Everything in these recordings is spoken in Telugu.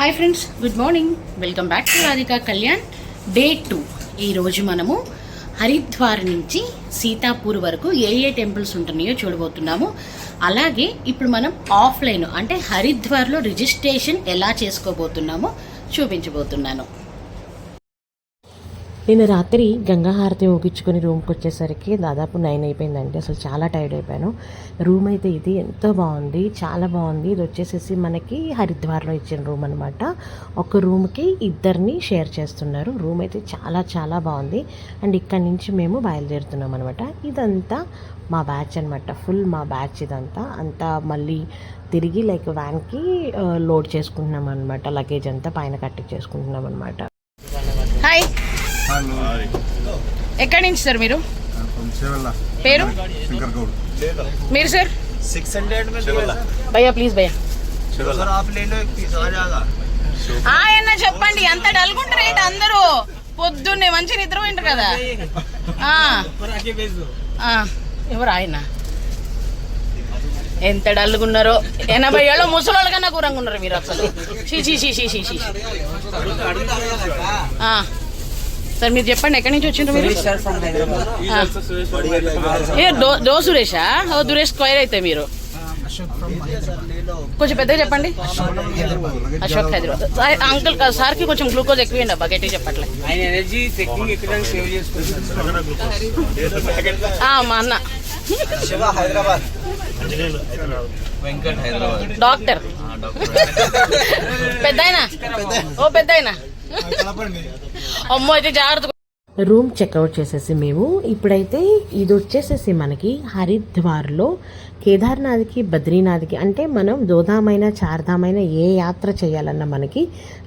Hi friends, good morning. Welcome back to Radhika Kalyan day 2. ఈరోజు మనము హరిద్వార్ నుంచి సీతాపూర్ వరకు ఏ టెంపుల్స్ ఉంటున్నాయో చూడబోతున్నాము. అలాగే ఇప్పుడు మనం ఆఫ్లైన్ అంటే హరిద్వార్లో రిజిస్ట్రేషన్ ఎలా చేసుకోబోతున్నామో చూపించబోతున్నాను. నేను రాత్రి గంగా హారతి ఊగించుకొని రూమ్కి వచ్చేసరికి దాదాపు 9 అయిపోయిందండి. అసలు చాలా టైర్డ్ అయిపోయాను. రూమ్ అయితే ఇది ఎంతో బాగుంది, చాలా బాగుంది. ఇది వచ్చేసేసి మనకి హరిద్వార్లో ఇచ్చిన రూమ్ అనమాట. ఒక రూమ్కి ఇద్దరిని షేర్ చేస్తున్నారు. రూమ్ అయితే చాలా చాలా బాగుంది. అండ్ ఇక్కడి నుంచి మేము బయలుదేరుతున్నాం అనమాట. ఇదంతా మా బ్యాచ్ అనమాట, ఫుల్ మా బ్యాచ్. ఇదంతా అంతా మళ్ళీ తిరిగి వ్యాన్కి లోడ్ చేసుకుంటున్నాం అనమాట. లగేజ్ అంతా పైన కట్టించేసుకుంటున్నాం అనమాట. హాయ్, ఎక్కడి నుంచి సార్ మీరు? పేరు మీరు సార్? 600 భయ్యా ప్లీజ్ భయ్యా ఆయన చెప్పండి. ఎంత డల్గుంటారు ఏంటి అందరూ? పొద్దున్నే మంచి నిద్ర వింటారు కదా. ఎవరు ఆయన? ఎంత డల్గున్నారో. 80 ఏళ్ళ ముసలోళ్ళ కన్నా ఘోరంగా ఉన్నారు మీరు అసలు. సార్ మీరు చెప్పండి, ఎక్కడి నుంచి వచ్చిండ్రు మీరు? దో సురేషా? ఓ దురేష్ స్క్వైర్ అయితే మీరు కొంచెం పెద్దగా చెప్పండి. అశోక్ హైదరాబాద్. అంకుల్ సార్కి కొంచెం గ్లూకోజ్ ఎక్కువ అబ్బా, గట్టిగా చెప్పట్లే. మా అన్న డాక్టర్. పెద్దాయనా? ఓ పెద్దాయనా. అమ్మో అయితే జాగ్రత్త. రూమ్ చెక్అవుట్ చేసేసి మేము ఇప్పుడైతే ఇది వచ్చేసేసి మనకి హరిద్వార్లో కేదార్నాథ్కి బద్రీనాథ్కి అంటే మనం దోధామైన చార్ధామైన ఏ యాత్ర చేయాలన్నా మనకి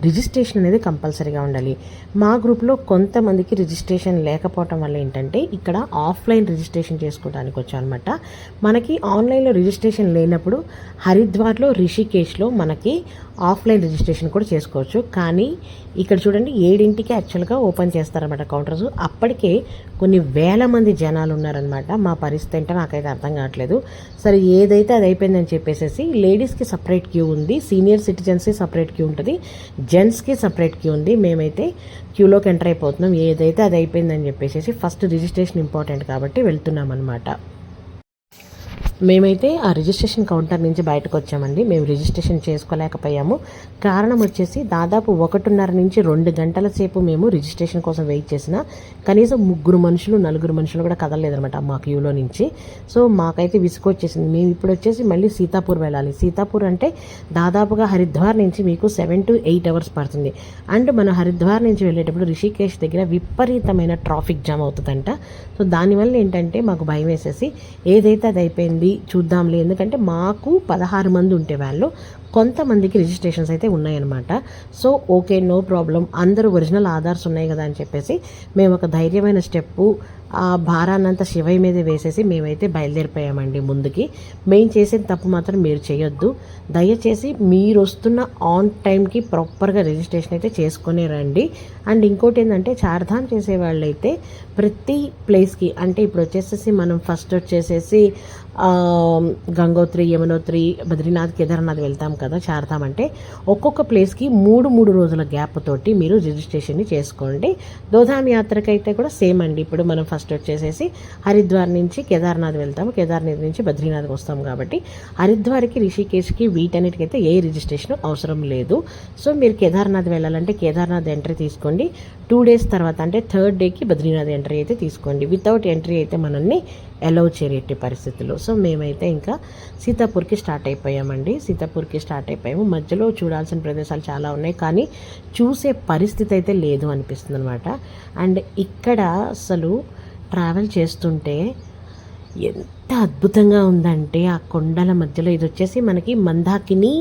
రిజిస్ట్రేషన్ అనేది కంపల్సరీగా ఉండాలి. మా గ్రూప్లో కొంతమందికి రిజిస్ట్రేషన్ లేకపోవటం వల్ల ఏంటంటే ఇక్కడ ఆఫ్లైన్ రిజిస్ట్రేషన్ చేసుకోవడానికి వచ్చామన్నమాట. మనకి ఆన్లైన్లో రిజిస్ట్రేషన్ లేనప్పుడు హరిద్వార్లో రిషికేశ్లో మనకి ఆఫ్లైన్ రిజిస్ట్రేషన్ కూడా చేసుకోవచ్చు. కానీ ఇక్కడ చూడండి 7ంటికి యాక్చువల్గా ఓపెన్ చేస్తారన్నమాట కౌంటర్స్. అప్పటికే కొన్ని వేల మంది జనాలు ఉన్నారనమాట. మా పరిస్థితి ఏంటో నాకైతే అర్థం కావట్లేదు. సరే ఏదైతే అది అయిపోయిందని చెప్పేసి లేడీస్కి సపరేట్ క్యూ ఉంది, సీనియర్ సిటిజన్స్కి సపరేట్ క్యూ ఉంటుంది, జెంట్స్కి సపరేట్ క్యూ ఉంది. మేమైతే క్యూలోకి ఎంటర్ అయిపోతున్నాం. ఏదైతే అది అయిపోయిందని చెప్పేసి ఫస్ట్ రిజిస్ట్రేషన్ ఇంపార్టెంట్ కాబట్టి వెళ్తున్నాం అనమాట. మేమైతే ఆ రిజిస్ట్రేషన్ కౌంటర్ నుంచి బయటకు వచ్చామండి. మేము రిజిస్ట్రేషన్ చేసుకోలేకపోయాము. కారణం వచ్చేసి దాదాపు 1:30 నుంచి 2 గంటల సేపు మేము రిజిస్ట్రేషన్ కోసం వెయిట్ చేసిన కనీసం 3 మనుషులు 4 మనుషులు కూడా కదలలేదనమాట మా క్యూలో నుంచి. సో మాకైతే విసుకొచ్చేసింది. మేము ఇప్పుడు వచ్చేసి మళ్ళీ సీతాపూర్ వెళ్ళాలి. సీతాపూర్ అంటే దాదాపుగా హరిద్వార్ నుంచి మీకు 7 to 8 అవర్స్ పడుతుంది. అండ్ మనం హరిద్వార్ నుంచి వెళ్ళేటప్పుడు రిషికేశ్ దగ్గర విపరీతమైన ట్రాఫిక్ జామ్ అవుతుందంట. సో దానివల్ల ఏంటంటే మాకు భయం వేసేసి ఏదైతే అది అయిపోయింది చూద్దాంలే. ఎందుకంటే మాకు 16 మంది ఉంటే వాళ్ళు కొంతమందికి రిజిస్ట్రేషన్స్ అయితే ఉన్నాయన్నమాట. సో ఓకే, నో ప్రాబ్లం, అందరూ ఒరిజినల్ ఆధార్స్ ఉన్నాయి కదా అని చెప్పేసి మేము ఒక ధైర్యమైన స్టెప్పు ఆ భారాన్నంతా శివయ్య మీద వేసేసి మేమైతే బయలుదేరిపోయామండి ముందుకి. మేము చేసిన తప్పు మాత్రం మీరు చేయొద్దు. దయచేసి మీరు వస్తున్న ఆన్ టైంకి ప్రాపర్గా రిజిస్ట్రేషన్ అయితే చేసుకునే రండి. అండ్ ఇంకోటి ఏంటంటే చార్ధామ్ చేసే వాళ్ళైతే ప్రతి ప్లేస్కి అంటే ఇప్పుడు వచ్చేసేసి మనం ఫస్ట్ వచ్చేసేసి గంగోత్రి, యమునోత్రి, బద్రీనాథ్, కేదార్నాథ్ వెళ్తాం కదా. చార్ధామ్ అంటే ఒక్కొక్క ప్లేస్కి 3 రోజుల గ్యాప్ తోటి మీరు రిజిస్ట్రేషన్ని చేసుకోండి. దోధామ్ యాత్రకైతే కూడా సేమ్ అండి. ఇప్పుడు మనం ఫస్ట్ వచ్చేసేసి హరిద్వార్ నుంచి కేదార్నాథ్ వెళ్తాము, కేదార్నాథ్ నుంచి బద్రీనాథ్కి వస్తాం కాబట్టి హరిద్వార్కి, రిషికేశ్కి వీటన్నిటికైతే ఏ రిజిస్ట్రేషన్ అవసరం లేదు. సో మీరు కేదార్నాథ్ వెళ్ళాలంటే కేదార్నాథ్ ఎంట్రీ తీసుకోండి. 2 days తర్వాత అంటే 3rd డేకి బద్రీనాథ్ ఎంట్రీ అయితే తీసుకోండి. వితౌట్ ఎంట్రీ అయితే మనల్ని అలౌ చేయటి పరిస్థితుల్లో. సో మేమైతే ఇంకా సీతాపూర్కి స్టార్ట్ అయిపోయామండి. సీతాపూర్కి స్టార్ట్ అయిపోయాము. మధ్యలో చూడాల్సిన ప్రదేశాలు చాలా ఉన్నాయి, కానీ చూసే పరిస్థితి అయితే లేదు అనిపిస్తుంది అనమాట. అండ్ ఇక్కడ అసలు ట్రావెల్ చేస్తుంటే ఎంత అద్భుతంగా ఉందంటే ఆ కొండల మధ్యలో ఇది వచ్చేసి మనకి మందాకిని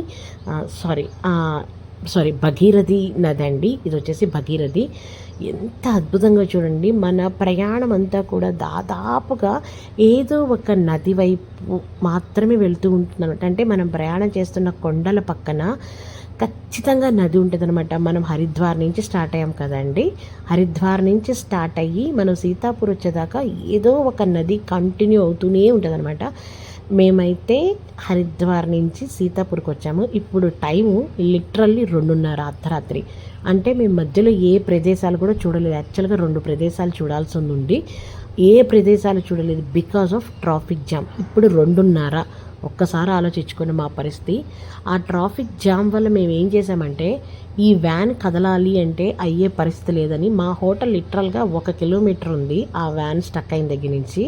భగీరథి నది అండి. ఇది వచ్చేసి భగీరథి. ఎంత అద్భుతంగా చూడండి. మన ప్రయాణం అంతా కూడా దాదాపుగా ఏదో ఒక నది వైపు మాత్రమే వెళ్తూ ఉంటున్నమాట. అంటే మనం ప్రయాణం చేస్తున్న కొండల పక్కన ఖచ్చితంగా నది ఉంటుందన్నమాట. మనం హరిద్వార్ నుంచి స్టార్ట్ అయ్యాం కదండి. హరిద్వార్ నుంచి స్టార్ట్ అయ్యి మనం సీతాపూర్ వచ్చేదాకా ఏదో ఒక నది కంటిన్యూ అవుతూనే ఉంటుందన్నమాట. మేమైతే హరిద్వార్ నుంచి సీతాపూర్కి వచ్చాము. ఇప్పుడు టైము లిటరల్లీ 2:30 అర్ధరాత్రి. అంటే మేము మధ్యలో ఏ ప్రదేశాలు కూడా చూడలేదు. యాక్చువల్గా 2 ప్రదేశాలు చూడాల్సి ఉంది, ఏ ప్రదేశాలు చూడలేదు బికాజ్ ఆఫ్ ట్రాఫిక్ జామ్. ఇప్పుడు 2:30. ఒక్కసారి ఆలోచించుకొని మా పరిస్థితి. ఆ ట్రాఫిక్ జామ్ వల్ల మేము ఏం చేసామంటే ఈ వ్యాన్ కదలాలి అంటే అయ్యే పరిస్థితి లేదని మా హోటల్ లిటరల్గా 1 కిలోమీటర్ ఉంది ఆ వ్యాన్ స్టక్ అయిన దగ్గర నుంచి.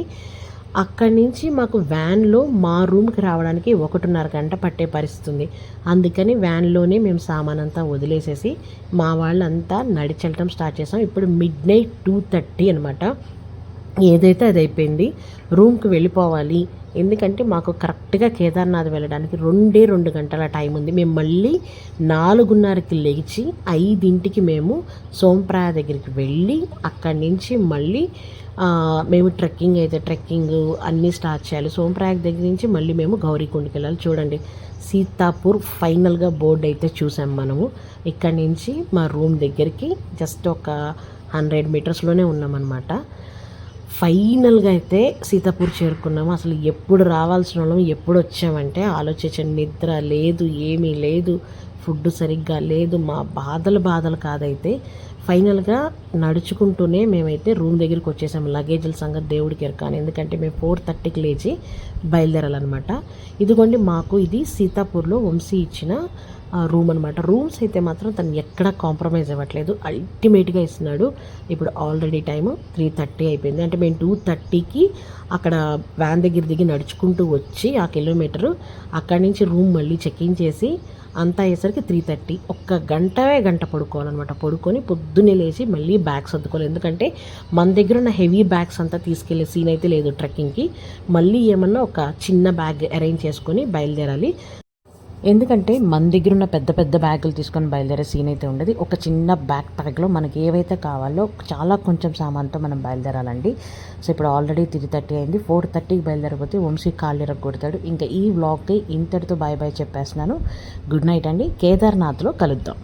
అక్కడి నుంచి మాకు వ్యాన్లో మా రూమ్కి రావడానికి 1:30 గంట పట్టే పరిస్థితి ఉంది. అందుకని వ్యాన్లోనే మేము సామాన్ అంతా వదిలేసేసి మా వాళ్ళంతా నడిచెళ్ళటం స్టార్ట్ చేసాం. ఇప్పుడు midnight 2:30 అనమాట. ఏదైతే అది అయిపోయింది. రూమ్కి వెళ్ళిపోవాలి, ఎందుకంటే మాకు కరెక్ట్గా కేదార్నాథ్ వెళ్ళడానికి 2 గంటల టైం ఉంది. మేము మళ్ళీ 4:30కి లేచి 5ంటికి మేము సోంప్రాయ దగ్గరికి వెళ్ళి అక్కడి నుంచి మళ్ళీ మేము ట్రెక్కింగ్ అన్నీ స్టార్ట్ చేయాలి. సోంప్రాయ దగ్గర నుంచి మళ్ళీ మేము గౌరీకుండకి వెళ్ళాలి. చూడండి, సీతాపూర్ ఫైనల్గా బోర్డు అయితే చూసాం మనము. ఇక్కడి నుంచి మా రూమ్ దగ్గరికి జస్ట్ ఒక 100 మీటర్స్లోనే ఉన్నామన్నమాట. ఫైనల్గా అయితే సీతాపూర్ చేరుకున్నాము. అసలు ఎప్పుడు రావాల్సిన వాళ్ళం ఎప్పుడు వచ్చామంటే ఆలోచించండి. నిద్ర లేదు, ఏమీ లేదు, ఫుడ్ సరిగ్గా లేదు. మా బాధలు కాదైతే ఫైనల్గా నడుచుకుంటూనే మేమైతే రూమ్ దగ్గరికి వచ్చేసాము. లగేజ్ల సంగతి దేవుడికి ఎరకాను, ఎందుకంటే మేము 4:30కి లేచి బయలుదేరాలన్నమాట. ఇదిగోండి, మాకు ఇది సీతాపూర్లో వంశీ ఇచ్చిన రూమ్ అనమాట. రూమ్స్ అయితే మాత్రం తను ఎక్కడా కాంప్రమైజ్ అవ్వట్లేదు, అల్టిమేట్గా ఇస్తున్నాడు. ఇప్పుడు ఆల్రెడీ టైము 3:30 అయిపోయింది. అంటే మేము 2:30కి అక్కడ వ్యాన్ దగ్గర దిగి నడుచుకుంటూ వచ్చి ఆ కిలోమీటరు అక్కడి నుంచి రూమ్ మళ్ళీ చెక్ఇన్ చేసి అంతా అయ్యేసరికి 3:30. 1 గంట పడుకోవాలన్నమాట. పడుకొని పొద్దున్నే లేచి మళ్ళీ బ్యాగ్స్ సర్దుకోవాలి, ఎందుకంటే మన దగ్గర ఉన్న హెవీ బ్యాగ్స్ అంతా తీసుకెళ్లే సీన్ అయితే లేదు ట్రెక్కింగ్కి. మళ్ళీ ఏమన్నా ఒక చిన్న బ్యాగ్ అరేంజ్ చేసుకొని బయలుదేరాలి, ఎందుకంటే మన దగ్గర ఉన్న పెద్ద బ్యాగులు తీసుకొని బయలుదేరే సీన్ అయితే ఉండదు. ఒక చిన్న బ్యాగ్ ప్యాక్లో మనకి ఏవైతే కావాలో చాలా కొంచెం సామాన్తో మనం బయలుదేరాలండి. సో ఇప్పుడు ఆల్రెడీ 3:30 అయింది. 4:30కి బయలుదేరకపోతే వంశీ కాళ్ళు కొడతాడు. ఇంకా ఈ వ్లాగ్కి ఇంతటితో బాయ్ చెప్పేస్తున్నాను. గుడ్ నైట్ అండి. కేదార్నాథ్లో కలుద్దాం.